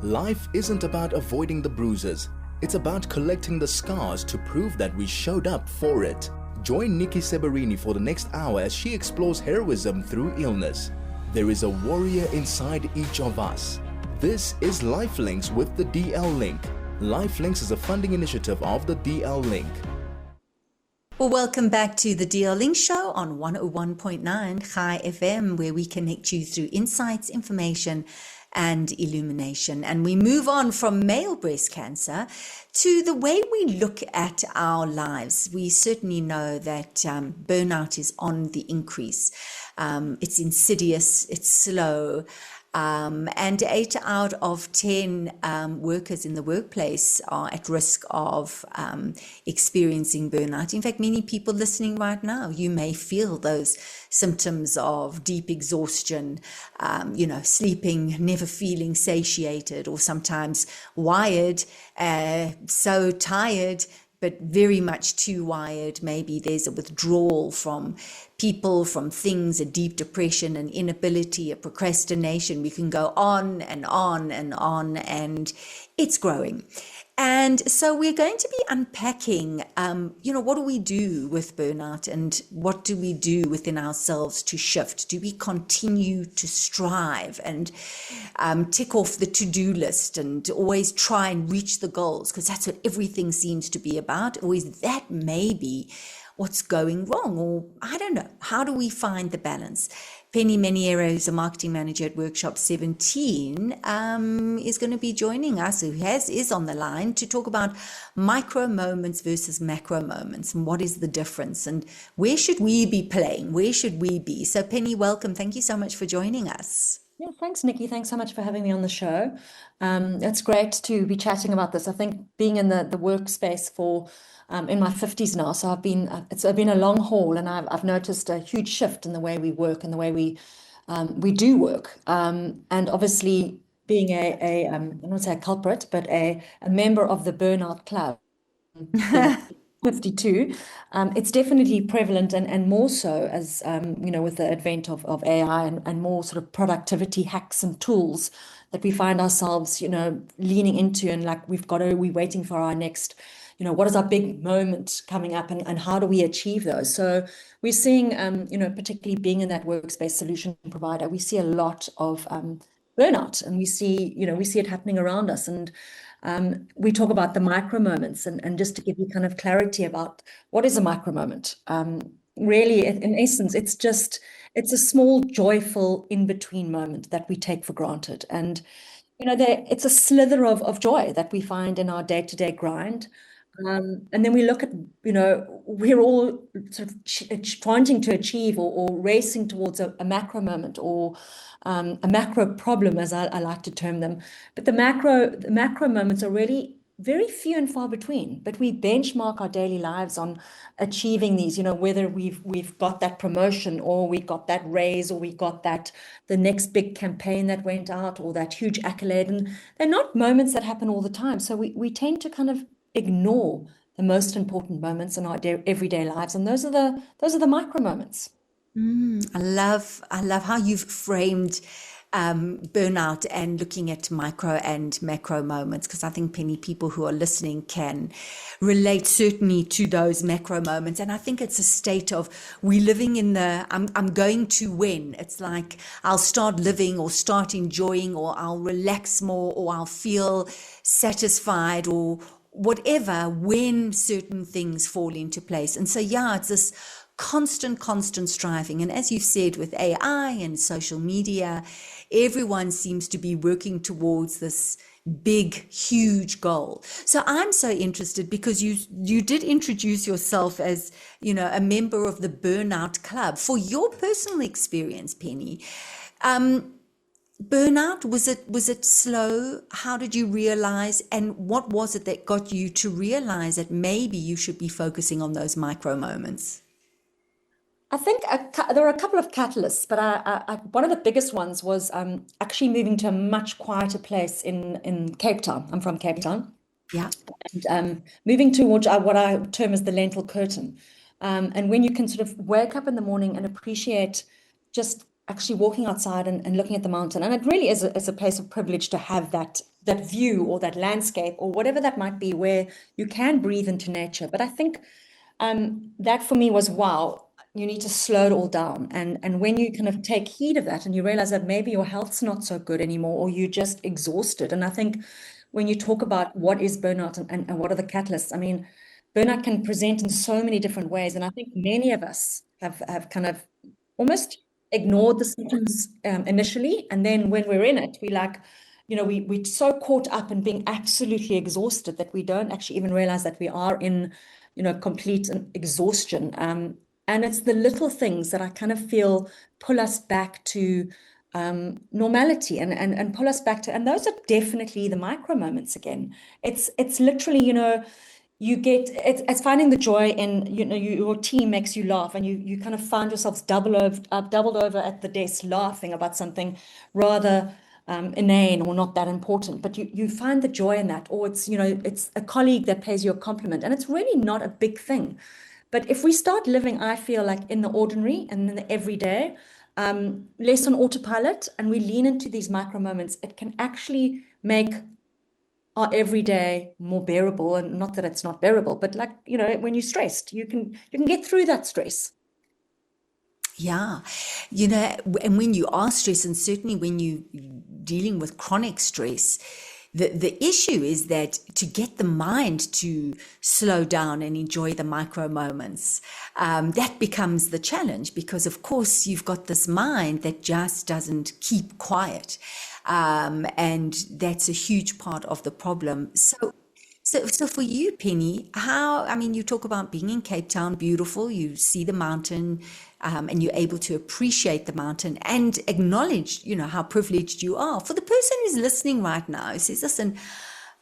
Life isn't about avoiding the bruises. It's about collecting the scars to prove that we showed up for it. Join Nikki Seberini for the next hour as she explores heroism through illness. There is a warrior inside each of us. This is Lifelinks with the DL Link. Lifelinks is a funding initiative of the DL Link. Well, welcome back to the DL Link Show on 101.9 High FM, where we connect you through insights, information, and illumination. And we move on from male breast cancer to the way we look at our lives. We certainly know that burnout is on the increase. It's insidious, it's slow. And 8 out of 10 workers in the workplace are at risk of experiencing burnout. In fact, many people listening right now, you may feel those symptoms of deep exhaustion, sleeping, never feeling satiated, or sometimes wired, so tired, but very much too wired. Maybe there's a withdrawal from people, from things, a deep depression, an inability, a procrastination. We can go on and on and on, and it's growing. And so we're going to be unpacking, what do we do with burnout, and what do we do within ourselves to shift? Do we continue to strive and tick off the to-do list and always try and reach the goals? Because that's what everything seems to be about. Or is that maybe what's going wrong? Or I don't know. How do we find the balance? Penny Meniere, who's a marketing manager at Workshop 17, is going to be joining us, is on the line to talk about micro moments versus macro moments, and what is the difference, and where should we be playing? Where should we be? So Penny, welcome. Thank you so much for joining us. Yeah, thanks, Nikki. Thanks so much for having me on the show. It's great to be chatting about this. I think being in the workspace for in my 50s now, so it's been a long haul, and I've noticed a huge shift in the way we work and the way we do work. And obviously, being I don't want to say a culprit, but a member of the Burnout Club. 52, it's definitely prevalent, and more so as with the advent of AI and more sort of productivity hacks and tools that we find ourselves leaning into, and like we're waiting for our next what is our big moment coming up, and how do we achieve those? So we're seeing particularly being in that workspace solution provider, we see a lot of burnout, and we see it happening around us. And we talk about the micro moments, and just to give you kind of clarity about what is a micro moment. Really, in essence, it's a small, joyful in-between moment that we take for granted. And, it's a slither of joy that we find in our day-to-day grind. And then we look at, we're all sort of wanting to achieve or racing towards a macro moment, or a macro problem, as I like to term them. But the macro moments are really very few and far between. But we benchmark our daily lives on achieving these, whether we've got that promotion, or we got that raise, or we got the next big campaign that went out, or that huge accolade. And they're not moments that happen all the time. So we tend to kind of ignore the most important moments in our everyday lives, and those are the micro moments. I love how you've framed burnout and looking at micro and macro moments, because I think many people who are listening can relate certainly to those macro moments. And I think it's a state of we living in the I'm going to when. It's like I'll start living or start enjoying, or I'll relax more, or I'll feel satisfied, or whatever, when certain things fall into place. And so, it's this constant striving. And as you've said, with AI and social media, everyone seems to be working towards this big, huge goal. So I'm so interested, because you did introduce yourself as, a member of the Burnout Club. For your personal experience, Penny, burnout, was it slow? How did you realize, and what was it that got you to realize that maybe you should be focusing on those micro moments? I think there are a couple of catalysts, but one of the biggest ones was actually moving to a much quieter place in Cape Town. I'm from Cape Town. Yeah. And moving towards what I term as the lentil curtain. And when you can sort of wake up in the morning and appreciate just actually walking outside and looking at the mountain. And it really is a place of privilege to have that that view or that landscape or whatever that might be, where you can breathe into nature. But I think that for me was, wow, you need to slow it all down. And when you kind of take heed of that and you realize that maybe your health's not so good anymore, or you're just exhausted. And I think when you talk about what is burnout and what are the catalysts, I mean, burnout can present in so many different ways. And I think many of us have kind of almost ignored the symptoms initially. And then when we're in it, we like, we're so caught up in being absolutely exhausted that we don't actually even realize that we are in, complete exhaustion. And it's the little things that I kind of feel pull us back to normality and pull us back to, and those are definitely the micro moments again. It's literally, you get it's finding the joy in, your team makes you laugh, and you kind of find yourselves doubled over at the desk laughing about something rather inane or not that important, but you find the joy in that. Or it's a colleague that pays you a compliment, and it's really not a big thing. But if we start living, I feel like, in the ordinary and in the everyday, less on autopilot, and we lean into these micro moments, it can actually make our everyday more bearable. And not that it's not bearable, but like, when you're stressed, you can get through that stress. Yeah, and when you are stressed, and certainly when you dealing with chronic stress, the issue is that to get the mind to slow down and enjoy the micro moments, that becomes the challenge, because of course you've got this mind that just doesn't keep quiet. And that's a huge part of the problem. So for you, Penny, you talk about being in Cape Town, beautiful, you see the mountain, and you're able to appreciate the mountain and acknowledge, how privileged you are. For the person who's listening right now, who says, listen,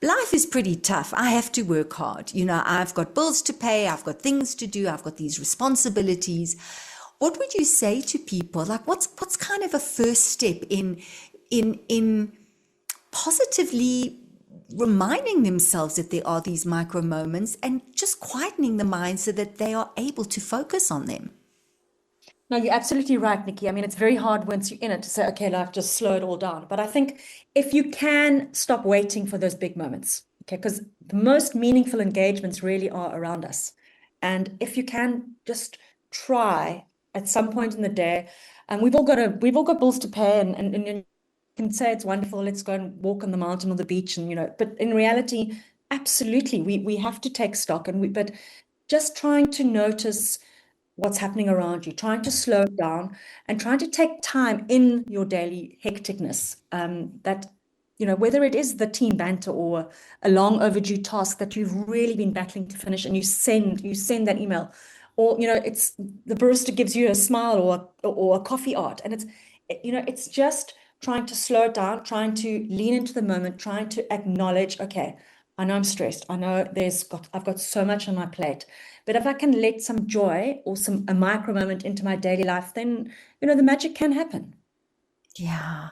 life is pretty tough. I have to work hard. I've got bills to pay. I've got things to do. I've got these responsibilities. What would you say to people? Like, what's kind of a first step in positively reminding themselves that there are these micro moments and just quietening the mind so that they are able to focus on them? No, you're absolutely right, Nikki. I mean, it's very hard once you're in it to say, okay, life, just slow it all down. But I think if you can stop waiting for those big moments, okay, because the most meaningful engagements really are around us. And if you can just try at some point in the day, and we've all got bills to pay, and you can say it's wonderful, let's go and walk on the mountain or the beach, and but in reality, absolutely, we have to take stock, but just trying to notice what's happening around you, trying to slow it down, and trying to take time in your daily hecticness. That, whether it is the team banter or a long overdue task that you've really been battling to finish, and you send that email, or it's the barista gives you a smile or a coffee art, and it's just trying to slow it down, trying to lean into the moment, trying to acknowledge, okay, I know I'm stressed. I know I've got so much on my plate. But if I can let some joy or a micro moment into my daily life, then, the magic can happen. Yeah.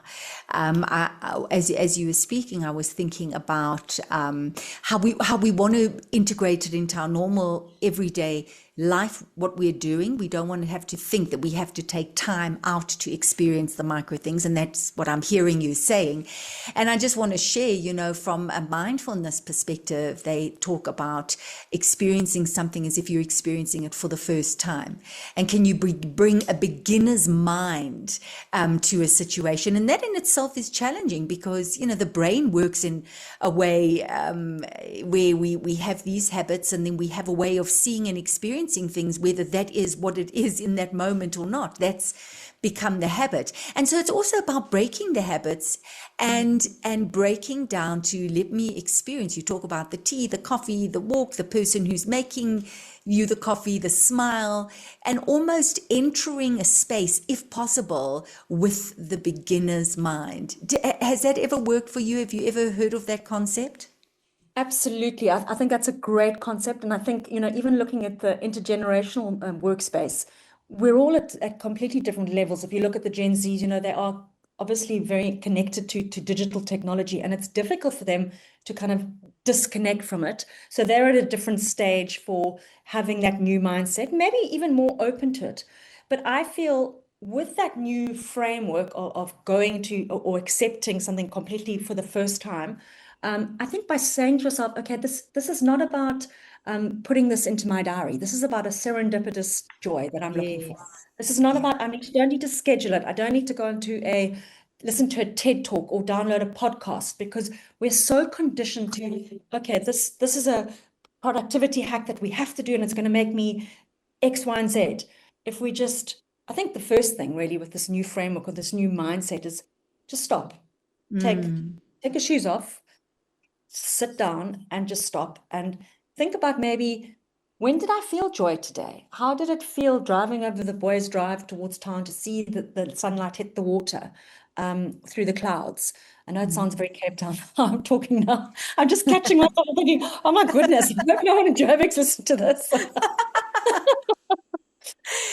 As you were speaking, I was thinking about how we want to integrate it into our normal everyday life, what we're doing. We don't want to have to think that we have to take time out to experience the micro things. And that's what I'm hearing you saying. And I just want to share, from a mindfulness perspective, they talk about experiencing something as if you're experiencing it for the first time. And can you bring a beginner's mind to a situation? And that in itself is challenging because, the brain works in a way where we have these habits, and then we have a way of seeing and experiencing things, whether that is what it is in that moment or not. That's become the habit. And so it's also about breaking the habits and breaking down to let me experience. You talk about the tea, the coffee, the walk, the person who's making you the coffee, the smile, and almost entering a space, if possible, with the beginner's mind. Has that ever worked for you? Have you ever heard of that concept? Absolutely. I think that's a great concept. And I think, even looking at the intergenerational workspace, we're all at completely different levels. If you look at the Gen Zs, they are obviously very connected to digital technology, and it's difficult for them to kind of disconnect from it. So they're at a different stage for having that new mindset, maybe even more open to it. But I feel with that new framework of going to or accepting something completely for the first time, I think by saying to yourself, okay, this is not about putting this into my diary. This is about a serendipitous joy that I'm looking for. Yes. This is not Yeah. about, don't need to schedule it. I don't need to go listen to a TED talk or download a podcast, because we're so conditioned to, okay, this is a productivity hack that we have to do, and it's going to make me X, Y, and Z. If we just, I think the first thing really with this new framework or this new mindset is just stop, take your shoes off, sit down and just stop and think about, maybe, when did I feel joy today? How did it feel driving over the boys' drive towards town to see the sunlight hit the water through the clouds? I know it sounds very Cape Town. I'm talking now. I'm just catching myself thinking, oh my goodness, I hope no one in Joburg's listen to this.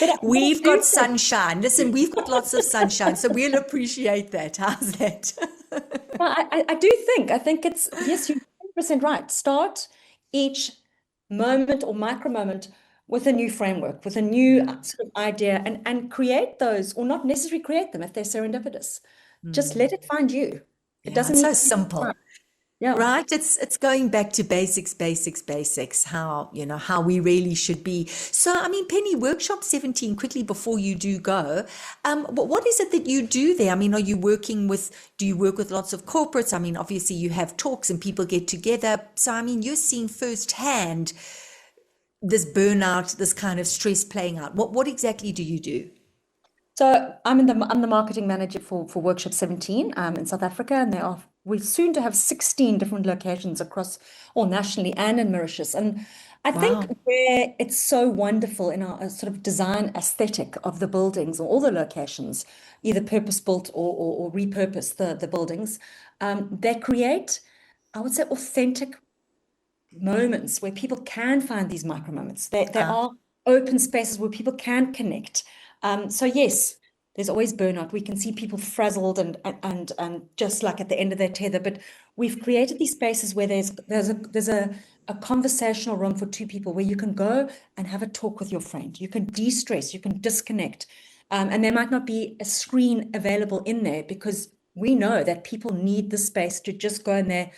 But I We've do got sunshine. Listen, we've got lots of sunshine, so we'll appreciate that. How's that? Well, I think it's, yes, you're 100% right. Start each moment or micro moment with a new framework, with a new sort of idea, and create those, or not necessarily create them if they're serendipitous. Just let it find you. It Yeah, doesn't it's need so to be simple. yeah. Right? It's going back to basics, how, how we really should be. So, I mean, Penny, Workshop 17, quickly before you do go, what is it that you do there? I mean, do you work with lots of corporates? I mean, obviously you have talks and people get together. So, I mean, you're seeing firsthand this burnout, this kind of stress playing out. What exactly do you do? So I'm the marketing manager for Workshop 17 in South Africa, and we're soon to have 16 different locations across, all nationally and in Mauritius. And I think Wow. where it's so wonderful in our sort of design aesthetic of the buildings or all the locations, either purpose-built or repurpose the buildings, they create, I would say, authentic moments where people can find these micro moments. There Ah, are open spaces where people can connect. So yes, there's always burnout. We can see people frazzled and just like at the end of their tether. But we've created these spaces where there's a conversational room for two people where you can go and have a talk with your friend. You can de-stress, you can disconnect. And there might not be a screen available in there, because we know that people need the space to just go in there,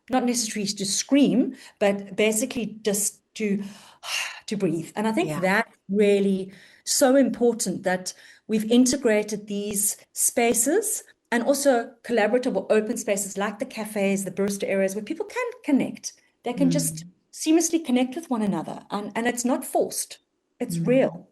not necessarily to scream, but basically just to breathe. And I think yeah. that really so important, that we've integrated these spaces and also collaborative or open spaces like the cafes, the barista areas, where people can connect. They can just seamlessly connect with one another, and it's not forced. It's real.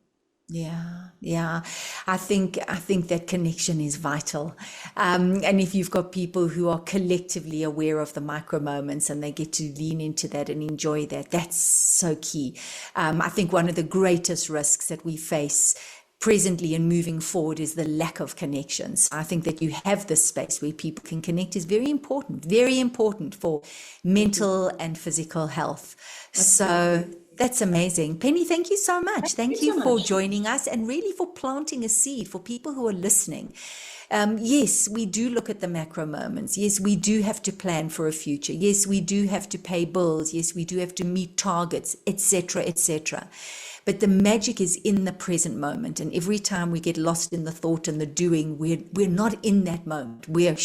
Yeah, yeah. I think that connection is vital. And if you've got people who are collectively aware of the micro moments and they get to lean into that and enjoy that, that's so key. I think one of the greatest risks that we face presently and moving forward is the lack of connections. I think that you have this space where people can connect is very important for mental and physical health. So that's amazing. Penny, thank you so much. Thank you Thank you so for much. joining us and really for planting a seed for people who are listening. Yes, we do look at the macro moments. Yes, we do have to plan for a future. Yes, we do have to pay bills. Yes, we do have to meet targets, etc., etc. But the magic is in the present moment. And every time we get lost in the thought and the doing, we're not in that moment. We're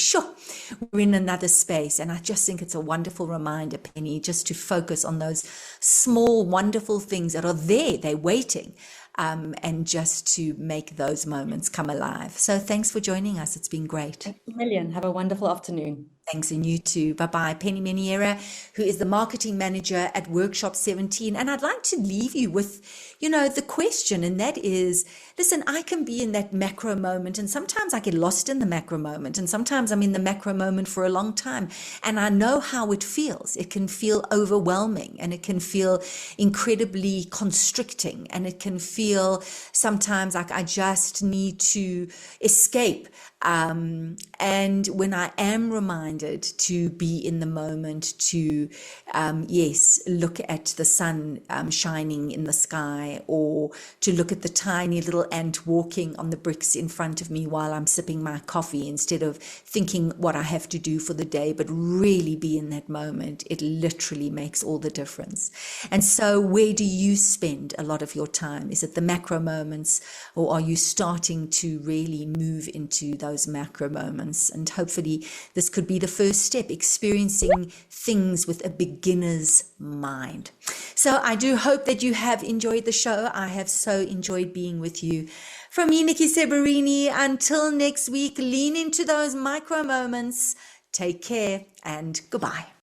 in another space. And I just think it's a wonderful reminder, Penny, just to focus on those small, wonderful things that are there. They're waiting. And just to make those moments come alive. So thanks for joining us. It's been great. Thanks a million. Have a wonderful afternoon. Thanks, and you too. Bye bye. Penny Meniere, who is the marketing manager at Workshop 17. And I'd like to leave you with, the question, and that is, listen, I can be in that macro moment, and sometimes I get lost in the macro moment, and sometimes I'm in the macro moment for a long time. And I know how it feels. It can feel overwhelming, and it can feel incredibly constricting, and it can feel sometimes like I just need to escape. And when I am reminded, reminded to be in the moment, to, yes, look at the sun shining in the sky, or to look at the tiny little ant walking on the bricks in front of me while I'm sipping my coffee, instead of thinking what I have to do for the day, but really be in that moment. It literally makes all the difference. And so where do you spend a lot of your time? Is it the macro moments, or are you starting to really move into those macro moments? And hopefully this could be the first step, experiencing things with a beginner's mind. So I do hope that you have enjoyed the show. I have so enjoyed being with you. From me, Nikki Seberini, until next week, lean into those micro moments. Take care and goodbye.